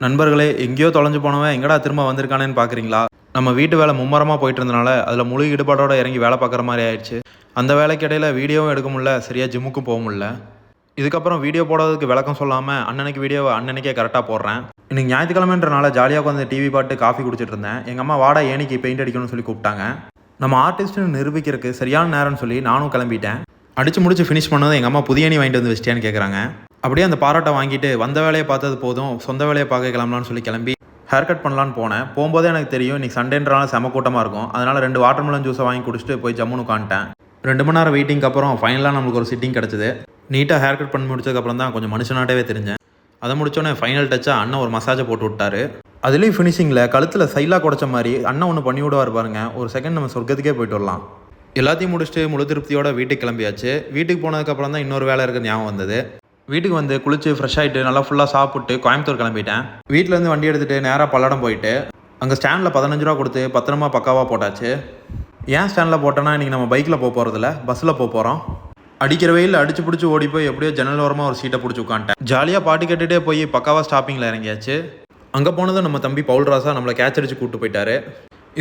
நண்பர்களே, எங்கேயோ தொலைஞ்சு போனவன் எங்கடா திரும்ப வந்திருக்கானேன்னு பார்க்குறீங்களா? நம்ம வீட்டு வேலை மும்மரமாக போயிட்டு இருந்தனால அதில் முழு ஈடுபாடோட இறங்கி வேலை பார்க்குற மாதிரி ஆயிடுச்சு. அந்த வேலைக்கு இடையில வீடியோவும் எடுக்க முடியல, சரியாக ஜிம்முக்கும் போக முடியல. இதுக்கப்புறம் வீடியோ போடாததுக்கு விளக்கம் சொல்லாமல் அன்னன்னைக்கு வீடியோவை அன்னன்னைக்கே கரெக்டாக போடுறேன். இன்னைக்கு ஞாயிற்றுக்கிழமைன்றனால ஜாலியாக உட்காந்து டிவி பாட்டு காஃபி குடிச்சிட்டு இருந்தேன். எங்கள் அம்மா வாடா ஏனிக்கு பெயிண்ட் அடிக்கணும்னு சொல்லி கூப்பிட்டாங்க. நம்ம ஆர்டிஸ்ட்னு நிரூபிக்கிறதுக்கு சரியான நேரம்னு சொல்லி நானும் கிளம்பிட்டேன். அடிச்சு முடிச்சு ஃபினிஷ் பண்ணதும் எங்கள் அம்மா புதிய ஏணி வாங்கிட்டு வந்து வச்சிட்டியான்னு கேட்குறாங்க. அப்படியே அந்த பாராட்டை வாங்கிட்டு வந்த வேலையை பார்த்தது போதும், சொந்த வேலையை பார்க்க கிளம்பலான்னு சொல்லி கிளம்பி ஹேர் கட் பண்ணலான்னு போனேன். போகும்போதே எனக்கு தெரியும் இன்றைக்கி சண்டேன்றனால செம கூட்டமாக இருக்கும். அதனால் 2 வாட்டர்மெலன் ஜூஸை வாங்கி குடிச்சிட்டு போய் ஜம்முன்னு உட்காந்துட்டேன். 2 மணி நேரம் வெயிட்டிங்க்கு அப்புறம் ஃபைனலாக நம்மளுக்கு ஒரு சிட்டிங் கிடச்சிது. நீட்டாக ஹேர் கட் பண்ணி முடிச்சதுக்கப்புறம் தான் கொஞ்சம் மனுஷனாட்டவே தெரிஞ்சேன். அதை முடிச்சோடனே ஃபைனல் டச்சாக அண்ணன் ஒரு மசாஜை போட்டு விட்டாரு. அதுலேயும் ஃபினிஷிங்கில் கழுத்தில் சைலாக குடைச்ச மாதிரி அண்ணன் ஒன்று பண்ணி விடுவார் பாருங்க. ஒரு செகண்ட் நம்ம சொர்க்கத்துக்கே போயிட்டு வரலாம். எல்லாத்தையும் முடிச்சுட்டு முழு திருப்தியோட வீட்டுக்கு கிளம்பியாச்சு. வீட்டுக்கு போனதுக்கப்புறம் தான் இன்னொரு வேலை இருக்குது ஞாபகம் வந்தது. வீட்டுக்கு வந்து குளிச்சு ஃப்ரெஷ் ஆகிட்டு நல்லா ஃபுல்லாக சாப்பிட்டு கோயம்புத்தூர் கிளம்பிட்டேன். வீட்டிலேருந்து வண்டி எடுத்துகிட்டு நேராக பல்லடம் போயிட்டு அங்கே ஸ்டாண்டில் 15 ரூபா கொடுத்து பத்திரமா பக்காவாக போட்டாச்சு. ஏன் ஸ்டாண்டில் போட்டோன்னா இன்றைக்கி நம்ம பைக்கில் போக போகிறதில்ல, பஸ்ஸில் போக போகிறோம். அடிக்கிற வெயில் அடிச்சு பிடிச்சி ஓடி போய் எப்படியோ ஜன்னல் ஓரமாக ஒரு சீட்டை பிடிச்சி உட்காந்துட்டேன். ஜாலியாக பாட்டு கேட்டுகிட்டே போய் பக்காவாக ஸ்டாப்பிங்கில் இறங்கியாச்சு. அங்கே போனதும் நம்ம தம்பி பவுல் ராசா நம்மளை கேட்ச் அடிச்சு கூப்பிட்டு போயிட்டாரு.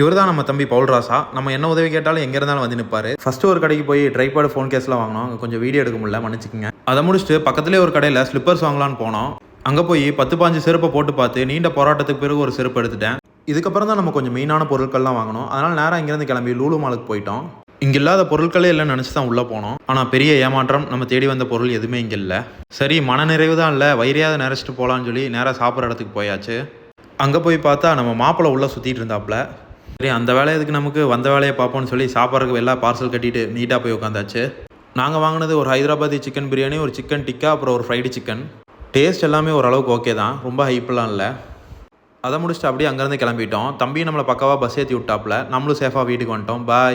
இவர் தான் நம்ம தம்பி பவுல் ராசா. நம்ம என்ன உதவி கேட்டாலும் எங்கே இருந்தாலும் வந்து நிற்பார். ஃபஸ்ட்டு ஒரு கடைக்கு போய் ட்ரைபாடு ஃபோன் கேஸ்லாம் வாங்கினோம். அங்கே கொஞ்சம் வீடியோ எடுக்க முடியல, மன்னிச்சிக்கங்க. அதை முடிச்சுட்டு பக்கத்துலேயே ஒரு கடையில் ஸ்லிப்பர்ஸ் வாங்கலான்னு போனோம். அங்கே போய் 10-15 செருப்பை போட்டு பார்த்து நீண்ட போராட்டத்துக்கு பிறகு ஒரு செருப்பு எடுத்துட்டேன். இதுக்கப்புறம் தான் நம்ம கொஞ்சம் மெயினான பொருட்கள்லாம் வாங்கணும். அதனால் நேராக இங்கேருந்து கிளம்பி லூலு மாலுக்கு போயிட்டோம். இங்கே இல்லாத பொருட்களே இல்லைன்னு நினச்சி தான் உள்ளே போனோம். ஆனால் பெரிய ஏமாற்றம், நம்ம தேடி வந்த பொருள் எதுவுமே இங்கே இல்லை. சரி, மனநிறைவு தான் இல்லை, வயிறையாவது நிறைச்சிட்டு போகலான்னு சொல்லி நேராக சாப்பிட்ற இடத்துக்கு போயாச்சு. அங்கே போய் பார்த்தா நம்ம மாப்பிள்ளை உள்ளே சுற்றிட்டு இருந்தாப்புல. சரி, அந்த வேலையை எதுக்கு, நமக்கு வந்த வேலையை பார்ப்போம்னு சொல்லி சாப்பாடுக்கு எல்லாம் பார்சல் கட்டிட்டு நீட்டாக போய் உட்காந்தாச்சு. நாங்கள் வாங்கினது ஒரு ஹைதராபாதி சிக்கன் பிரியாணி, ஒரு சிக்கன் டிக்கா, அப்புறம் ஒரு ஃப்ரைடு சிக்கன். டேஸ்ட் எல்லாமே ஓரளவுக்கு ஓகே தான், ரொம்ப ஹைப்பெல்லாம் இல்லை. அதை முடிச்சுட்டு அப்படியே அங்கேருந்து கிளம்பிட்டோம். தம்பி நம்மளை பக்காவாக பஸ் ஏற்றி விட்டாப்புல. நம்மளும் சேஃபாக வீட்டுக்கு வந்துட்டோம். பாய்.